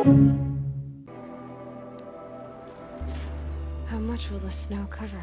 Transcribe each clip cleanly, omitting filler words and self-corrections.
How much will the snow cover?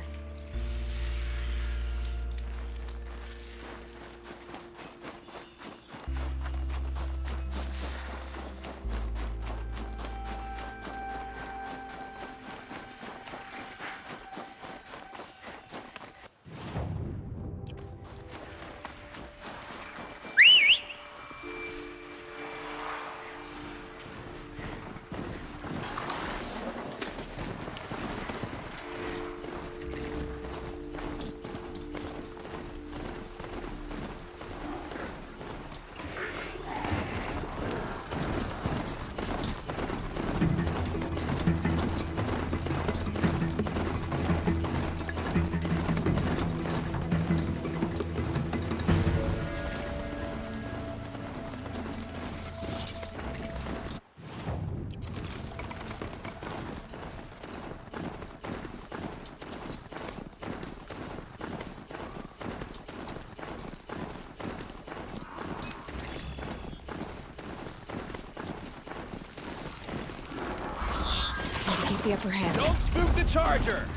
The upper hand. Don't spook the charger!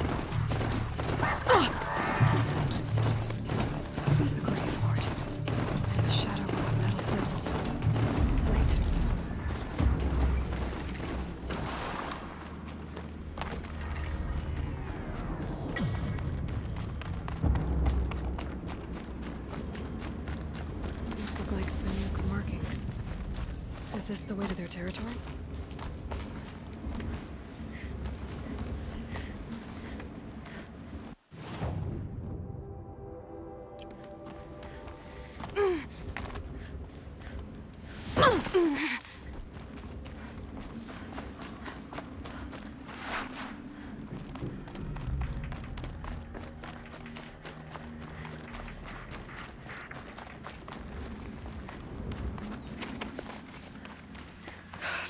The grave Hoard. And the shadow of a metal devil. Great. These look like Banuk markings. Is this the way to their territory?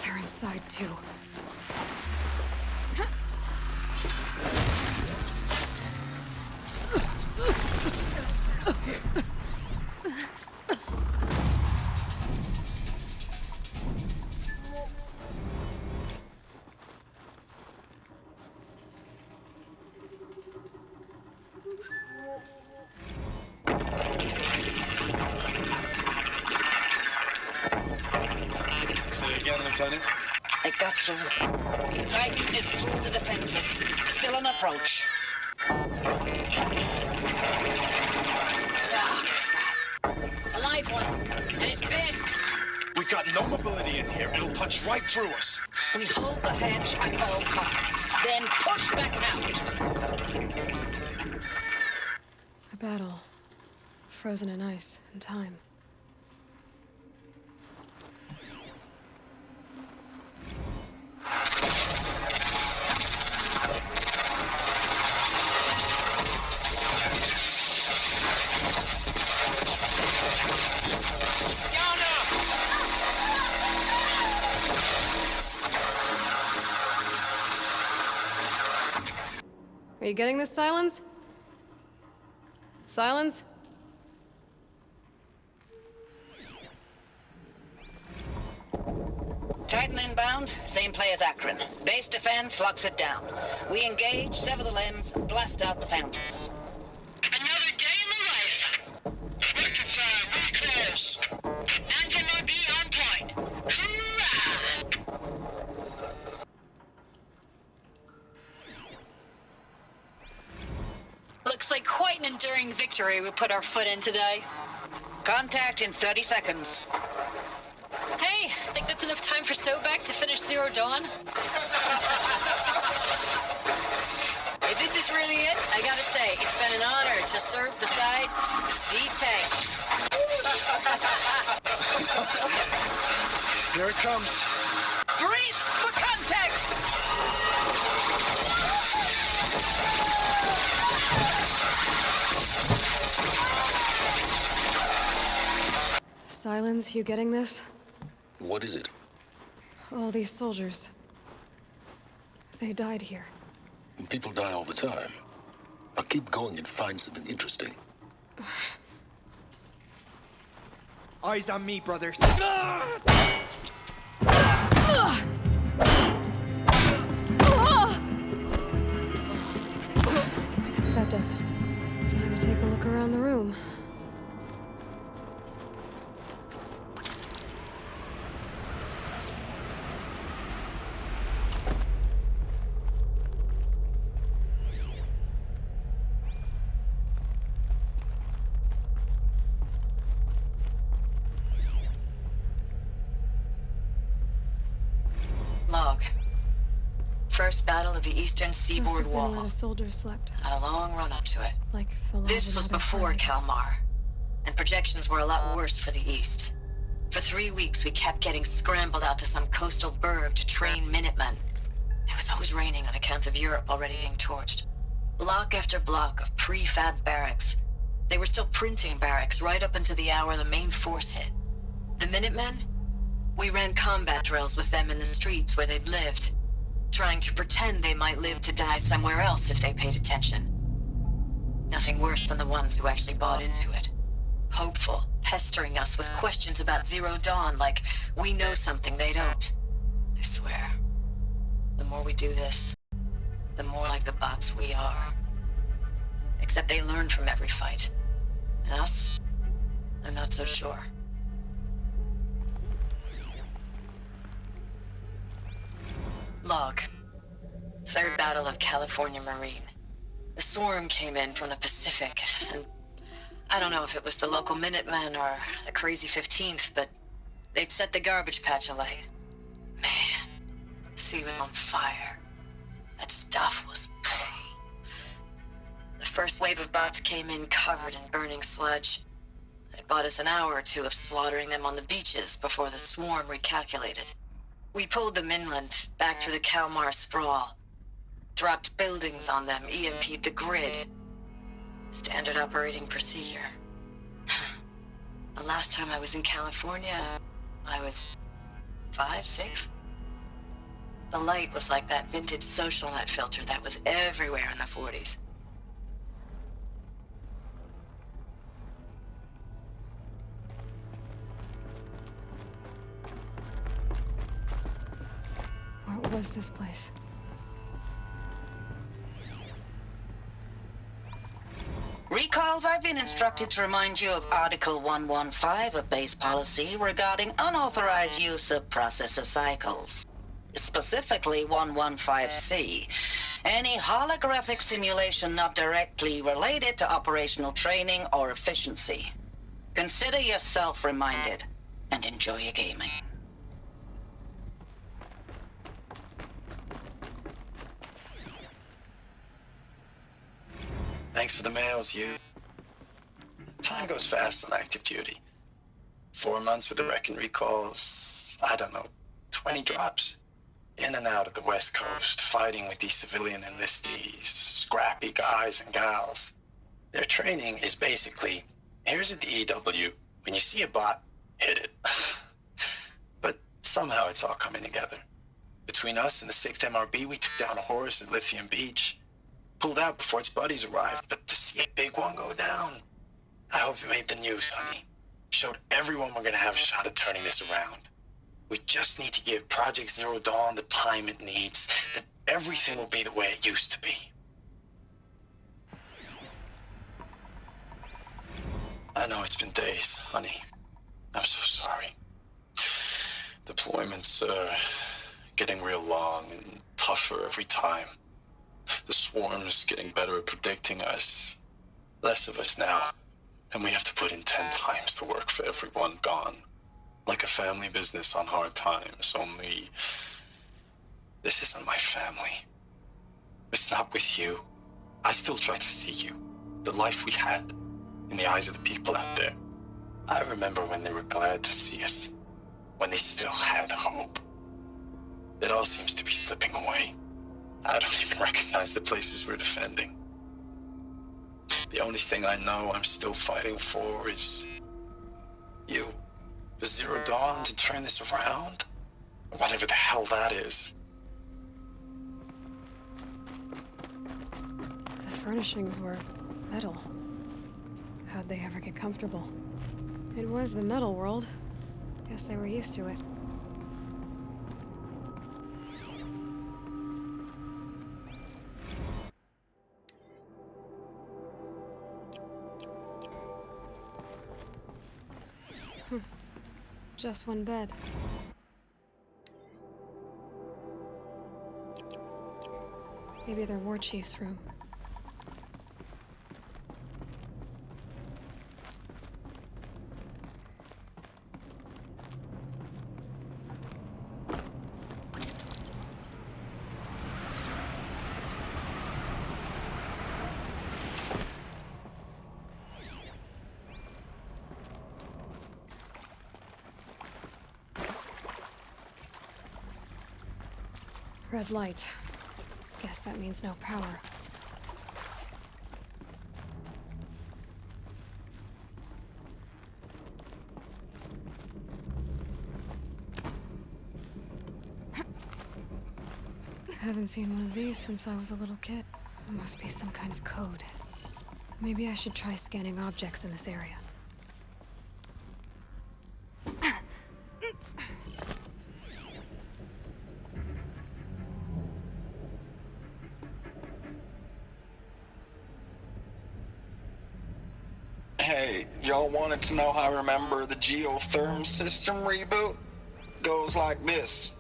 They're inside too. Lieutenant? It got through. Titan is through the defenses. Still on approach. Ah, crap. A live one. And he's pissed. We've got no mobility in here. It'll punch right through us. We hold the hedge at all costs. Then push back out. A battle. Frozen in ice and time. Are you getting this, Silence? Silence? Titan inbound, same play as Akron. Base defense locks it down. We engage, sever the limbs, blast out the fountains. Another day in the life. Working time, we close. Non-MRB on point. Hoorah! Looks like quite an enduring victory we put our foot in today. Contact in 30 seconds. Hey, think that's enough time for Sobeck to finish Zero Dawn? If this is really it, I gotta say, it's been an honor to serve beside these tanks. Here it comes. Brace for contact! Silence, you getting this? What is it? All these soldiers. They died here. People die all the time. Now keep going and find something interesting. Eyes on me, brothers. Log. First battle of the eastern Must seaboard have been where wall. the soldiers slept. Had a long run up to it. Like the lava This was in other before planets. Kalmar, and projections were a lot worse for the east. For 3 weeks, we kept getting scrambled out to some coastal burg to train Minutemen. It was always raining on account of Europe already being torched. Block after block of prefab barracks. They were still printing barracks right up until the hour the main force hit. The Minutemen? We ran combat drills with them in the streets where they'd lived, trying to pretend they might live to die somewhere else if they paid attention. Nothing worse than the ones who actually bought into it. Hopeful, pestering us with questions about Zero Dawn like we know something they don't. I swear, the more we do this, the more like the bots we are. Except they learn from every fight. And us? I'm not so sure. Log. Third Battle of California Marine. The swarm came in from the Pacific, and I don't know if it was the local Minutemen or the crazy 15th, but they'd set the garbage patch alight. Man, the sea was on fire. That stuff was... The first wave of bots came in covered in burning sludge. It bought us an hour or two of slaughtering them on the beaches before the swarm recalculated. We pulled them inland, back through the Kalmar sprawl. Dropped buildings on them, EMP'd the grid. Standard operating procedure. The last time I was in California, I was 5, 6? The light was like that vintage social net filter that was everywhere in the 40s. What was this place? Recalls, I've been instructed to remind you of Article 115 of base policy regarding unauthorized use of processor cycles. Specifically 115C. Any holographic simulation not directly related to operational training or efficiency. Consider yourself reminded and enjoy your gaming. Thanks for the mails, you. Time goes fast on active duty. 4 months with the wrecking recalls, I don't know, 20 drops. In and out of the West Coast, fighting with these civilian enlistees, scrappy guys and gals. Their training is basically, here's a DEW, when you see a bot, hit it. But somehow it's all coming together. Between us and the 6th MRB, we took down a horse at Lithium Beach. Pulled out before its buddies arrived, but to see a big one go down. I hope you made the news, honey. Showed everyone we're gonna have a shot at turning this around. We just need to give Project Zero Dawn the time it needs, then everything will be the way it used to be. I know it's been days, honey. I'm so sorry. Deployments are getting real long and tougher every time. The swarm's getting better at predicting us. Less of us now. And we have to put in 10 times the work for everyone gone. Like a family business on hard times, only... This isn't my family. It's not with you. I still try to see you. The life we had. In the eyes of the people out there. I remember when they were glad to see us. When they still had hope. It all seems to be slipping away. I don't even recognize the places we're defending. The only thing I know I'm still fighting for is... you. For Zero Dawn to turn this around? Or whatever the hell that is. The furnishings were metal. How'd they ever get comfortable? It was the metal world. Guess they were used to it. Just one bed. Maybe their war chief's room. Red light. Guess that means no power. Haven't seen one of these since I was a little kid. It must be some kind of code. Maybe I should try scanning objects in this area. Hey, y'all wanted to know how I remember the geotherm system reboot? Goes like this.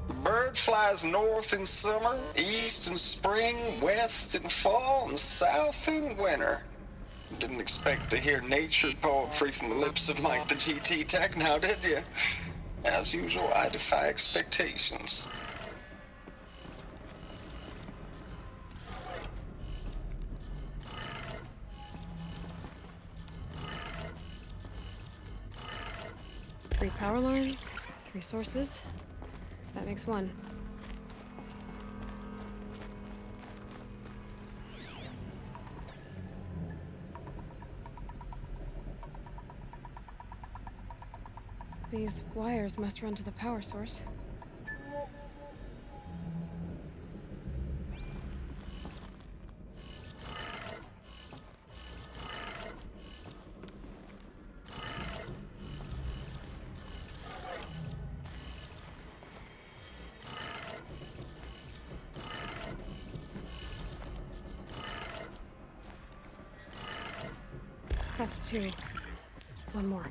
The bird flies north in summer, east in spring, west in fall, and south in winter. Didn't expect to hear nature poetry from the lips of Mike the GT Tech now, did you? As usual, I defy expectations. Three power lines, 3 sources. That makes 1. These wires must run to the power source. That's 2. 1 more.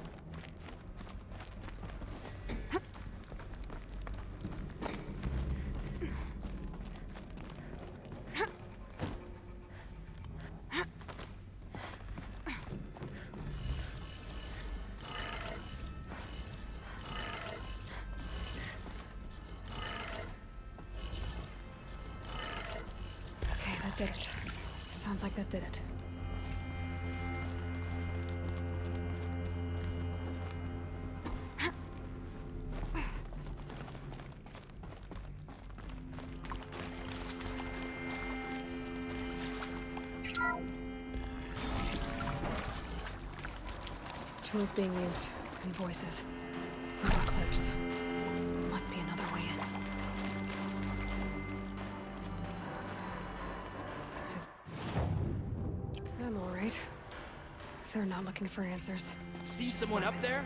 Okay, that did it. Sounds like that did it. Tools being used, and voices. Robot clips. Must be another way in. I'm alright. They're not looking for answers. See someone up there?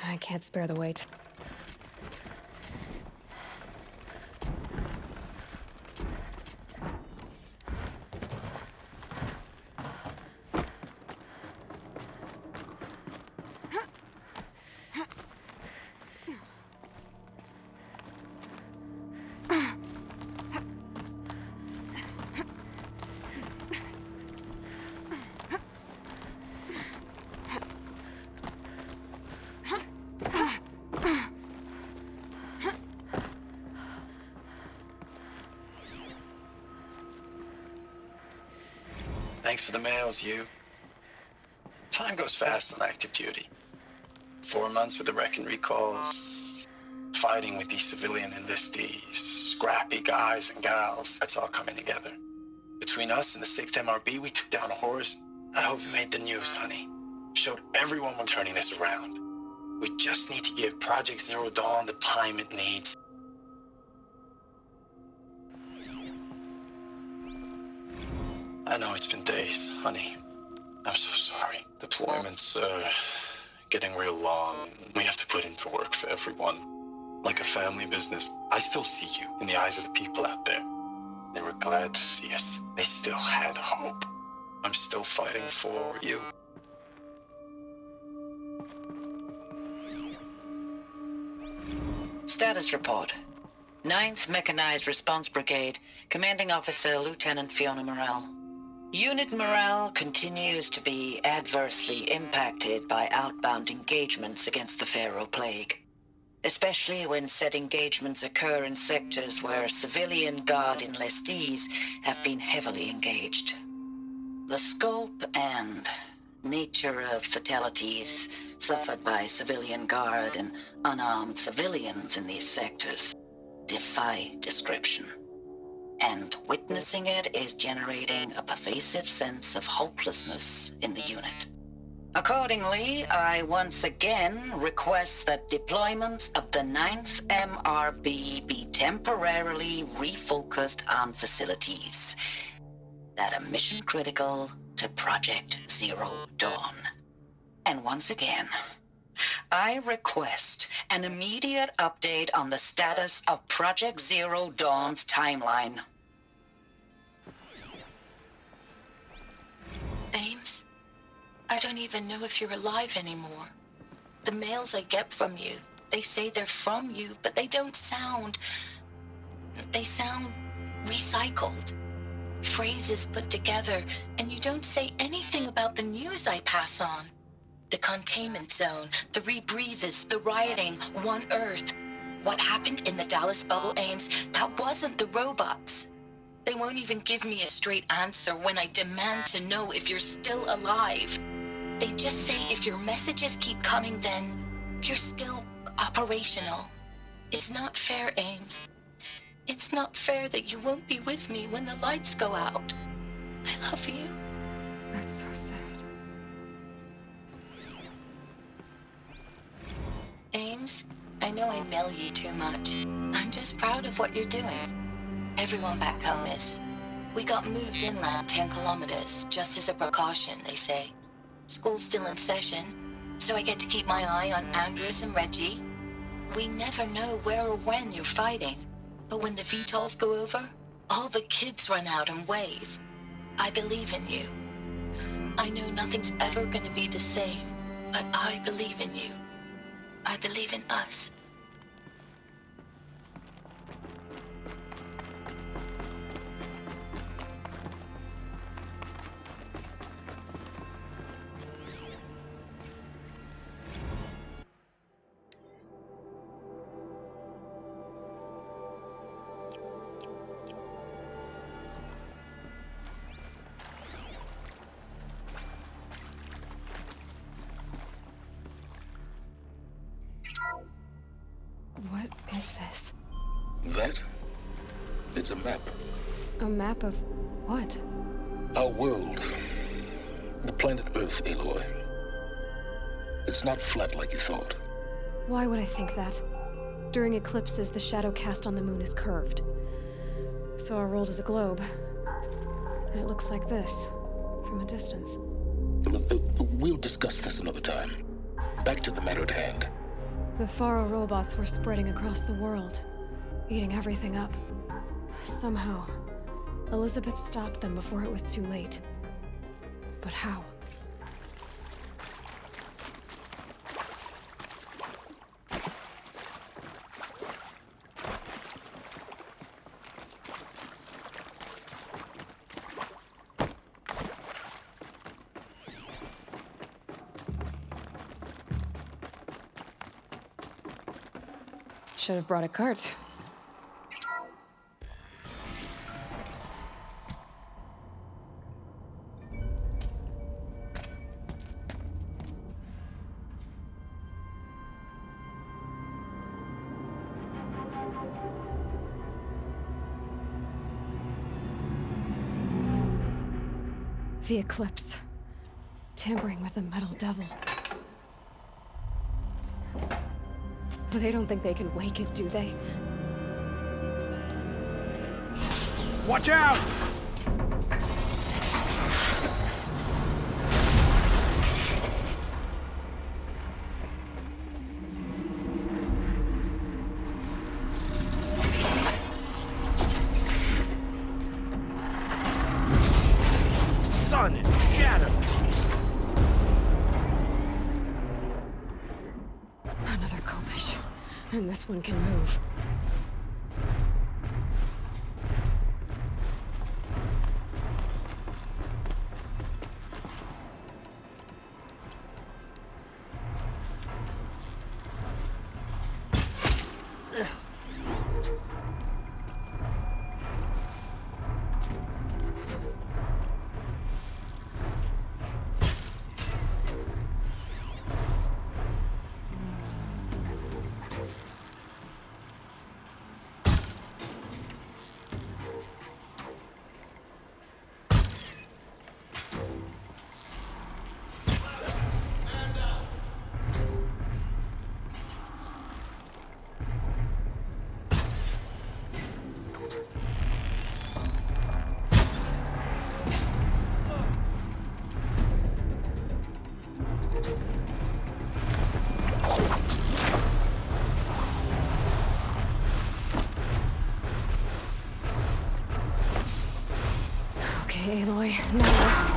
I can't spare the weight. Thanks for the mails, you. Time goes fast on active duty. 4 months with the wrecking recalls, fighting with these civilian enlistees, scrappy guys and gals. That's all coming together. Between us and the 6th MRB, we took down a horse. I hope you made the news, honey. Showed everyone we're turning this around. We just need to give Project Zero Dawn the time it needs. I know it's been days, honey. I'm so sorry. Deployments are getting real long. We have to put into work for everyone. Like a family business. I still see you in the eyes of the people out there. They were glad to see us. They still had hope. I'm still fighting for you. Status report. 9th Mechanized Response Brigade, Commanding Officer Lieutenant Fiona Morrell. Unit morale continues to be adversely impacted by outbound engagements against the Faro plague, especially when said engagements occur in sectors where civilian guard enlistees have been heavily engaged. The scope and nature of fatalities suffered by civilian guard and unarmed civilians in these sectors defy description. And witnessing it is generating a pervasive sense of hopelessness in the unit. Accordingly, I once again request that deployments of the 9th MRB be temporarily refocused on facilities that are mission critical to Project Zero Dawn. And once again, I request an immediate update on the status of Project Zero Dawn's timeline. Ames, I don't even know if you're alive anymore. The mails I get from you, they say they're from you, but they don't sound... They sound recycled. Phrases put together, and you don't say anything about the news I pass on. The containment zone, the rebreathers, the rioting, One Earth. What happened in the Dallas bubble, Ames, that wasn't the robots. They won't even give me a straight answer when I demand to know if you're still alive. They just say if your messages keep coming, then you're still operational. It's not fair, Ames. It's not fair that you won't be with me when the lights go out. I love you. That's so sad. Ames, I know I mail you too much. I'm just proud of what you're doing. Everyone back home is. We got moved inland 10 kilometers, just as a precaution, they say. School's still in session, so I get to keep my eye on Andres and Reggie. We never know where or when you're fighting, but when the VTOLs go over, all the kids run out and wave. I believe in you. I know nothing's ever gonna be the same, but I believe in you. I believe in us. What is this? That? It's a map. A map of what? Our world. The planet Earth, Aloy. It's not flat like you thought. Why would I think that? During eclipses, the shadow cast on the moon is curved. So our world is a globe. And it looks like this, from a distance. We'll discuss this another time. Back to the matter at hand. The Faro robots were spreading across the world, eating everything up. Somehow, Elisabet stopped them before it was too late. But how? Should have brought a cart. The Eclipse. Tampering with the Metal Devil. They don't think they can wake it, do they? Watch out! Sun is shattered. Another Kopish. And this one can move. Aloy, now what?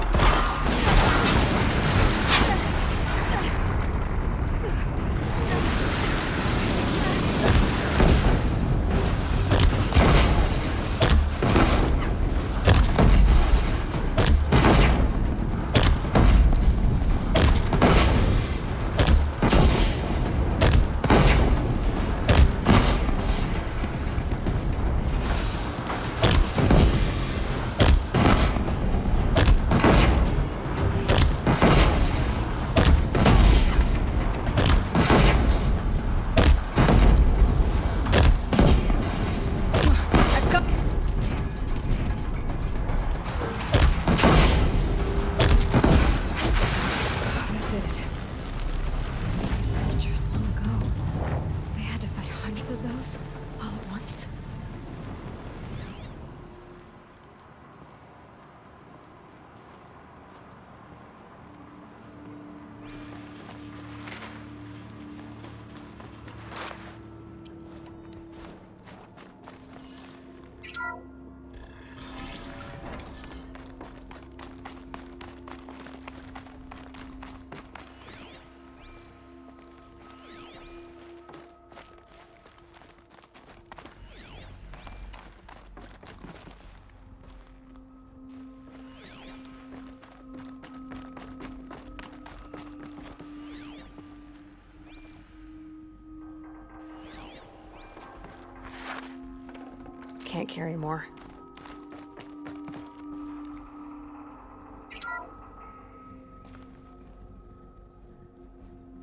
Can't carry more.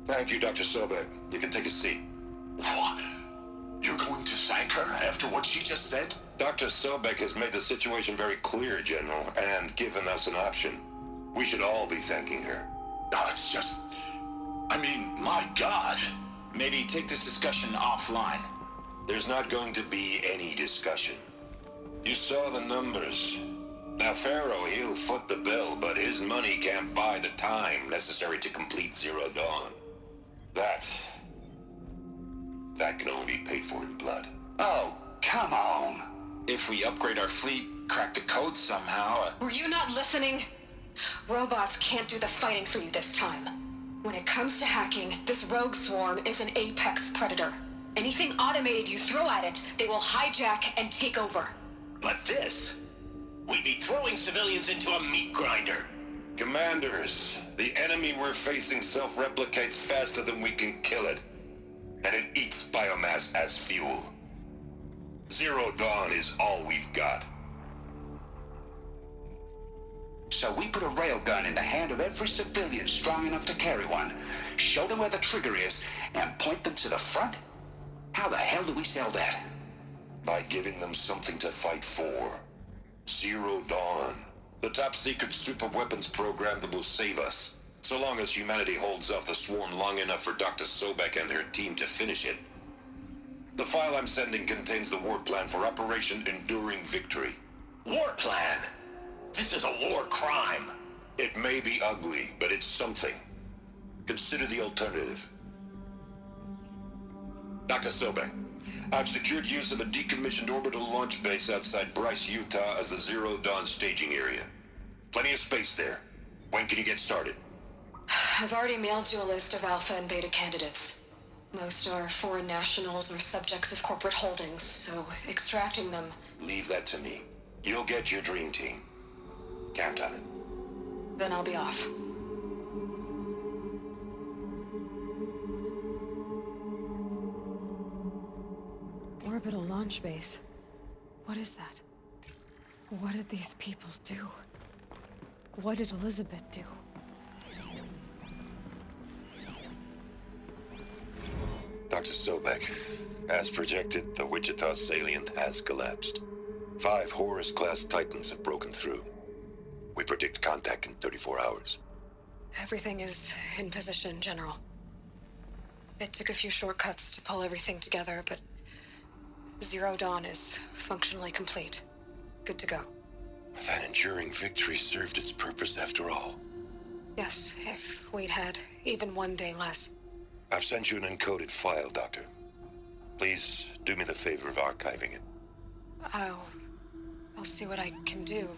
Thank you, Dr. Sobeck. You can take a seat. What? You're going to thank her after what she just said? Dr. Sobeck has made the situation very clear, General, and given us an option. We should all be thanking her. No, it's just... I mean, my God. Maybe take this discussion offline. There's not going to be any discussion. You saw the numbers. Now, Faro, he'll foot the bill, but his money can't buy the time necessary to complete Zero Dawn. That can only be paid for in blood. Oh, come on. If we upgrade our fleet, crack the code somehow... Were you not listening? Robots can't do the fighting for you this time. When it comes to hacking, this rogue swarm is an apex predator. Anything automated you throw at it, they will hijack and take over. But this? We'd be throwing civilians into a meat grinder. Commanders, the enemy we're facing self-replicates faster than we can kill it. And it eats biomass as fuel. Zero Dawn is all we've got. So we put a railgun in the hand of every civilian strong enough to carry one, show them where the trigger is, and point them to the front? How the hell do we sell that? By giving them something to fight for. Zero Dawn. The top-secret super-weapons program that will save us. So long as humanity holds off the swarm long enough for Dr. Sobeck and her team to finish it. The file I'm sending contains the war plan for Operation Enduring Victory. War plan? This is a war crime. It may be ugly, but it's something. Consider the alternative. Dr. Sobeck, I've secured use of a decommissioned orbital launch base outside Bryce, Utah as the Zero Dawn staging area. Plenty of space there. When can you get started? I've already mailed you a list of Alpha and Beta candidates. Most are foreign nationals or subjects of corporate holdings, so extracting them... Leave that to me. You'll get your dream team. Count on it. Then I'll be off. Orbital launch base. What is that? What did these people do? What did Elisabet do? Dr. Sobeck, as projected, the Wichita salient has collapsed. 5 Horus-class Titans have broken through. We predict contact in 34 hours. Everything is in position, General. It took a few shortcuts to pull everything together, but Zero Dawn is functionally complete. Good to go. That enduring victory served its purpose after all. Yes, if we'd had even one day less. I've sent you an encoded file, Doctor. Please do me the favor of archiving it. I'll see what I can do.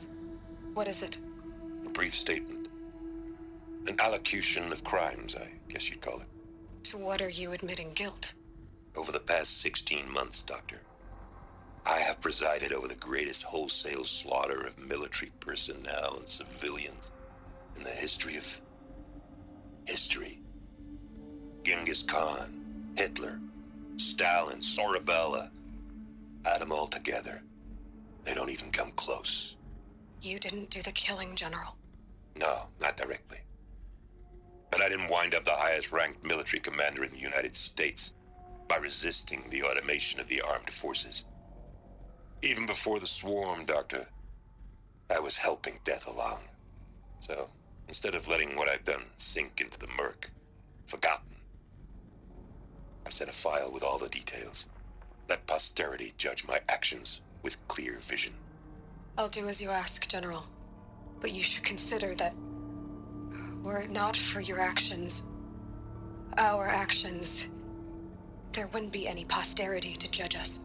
What is it? A brief statement. An allocution of crimes, I guess you'd call it. To what are you admitting guilt? Over the past 16 months, Doctor, I have presided over the greatest wholesale slaughter of military personnel and civilians in the history of... history. Genghis Khan, Hitler, Stalin, Sorabella. Add them all together. They don't even come close. You didn't do the killing, General. No, not directly. But I didn't wind up the highest-ranked military commander in the United States by resisting the automation of the armed forces. Even before the swarm, Doctor, I was helping death along. So, instead of letting what I've done sink into the murk, forgotten, I sent a file with all the details. Let posterity judge my actions with clear vision. I'll do as you ask, General. But you should consider that were it not for your actions, our actions, there wouldn't be any posterity to judge us.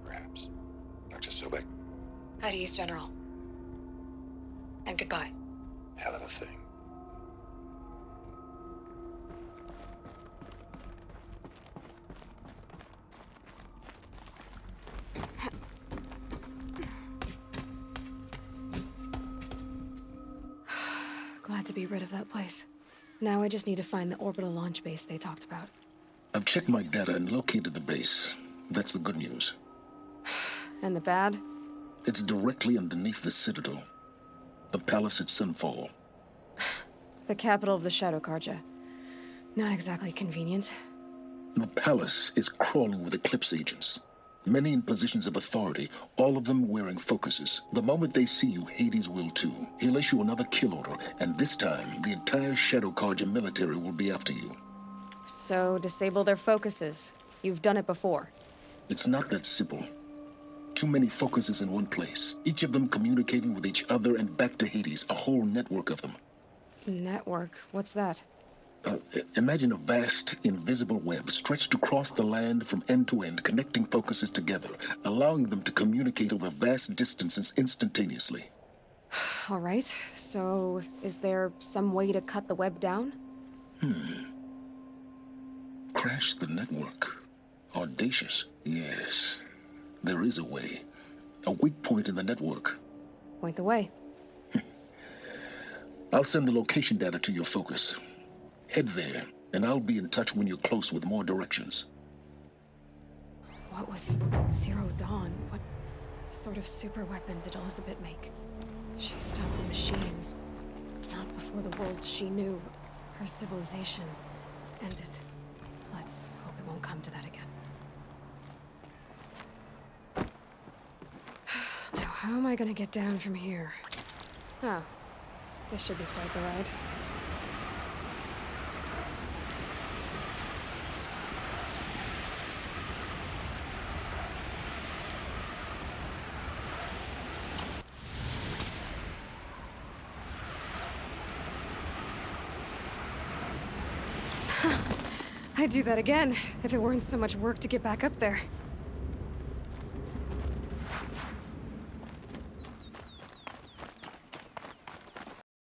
Perhaps. Dr. Sobeck? At ease, General. And goodbye. Hell of a thing. Glad to be rid of that place. Now I just need to find the orbital launch base they talked about. I've checked my data and located the base. That's the good news. And the bad? It's directly underneath the Citadel. The palace at Sunfall. The capital of the Shadow Carja. Not exactly convenient. The palace is crawling with Eclipse agents. Many in positions of authority, all of them wearing focuses. The moment they see you, Hades will too. He'll issue another kill order, and this time, the entire Shadow Carja military will be after you. So, disable their focuses. You've done it before. It's not that simple. Too many focuses in one place. Each of them communicating with each other and back to Hades, a whole network of them. Network? What's that? Imagine a vast, invisible web stretched across the land from end to end, connecting focuses together, allowing them to communicate over vast distances instantaneously. All right, so is there some way to cut the web down? Crash the network. Audacious. Yes, there is a way. A weak point in the network. Point the way. I'll send the location data to your focus. Head there, and I'll be in touch when you're close with more directions. What was Zero Dawn? What sort of super weapon did Elisabet make? She stopped the machines, not before the world she knew, her civilization, ended. Let's hope it won't come to that again. Now, how am I gonna get down from here? Oh, this should be quite the ride. I'd do that again, if it weren't so much work to get back up there.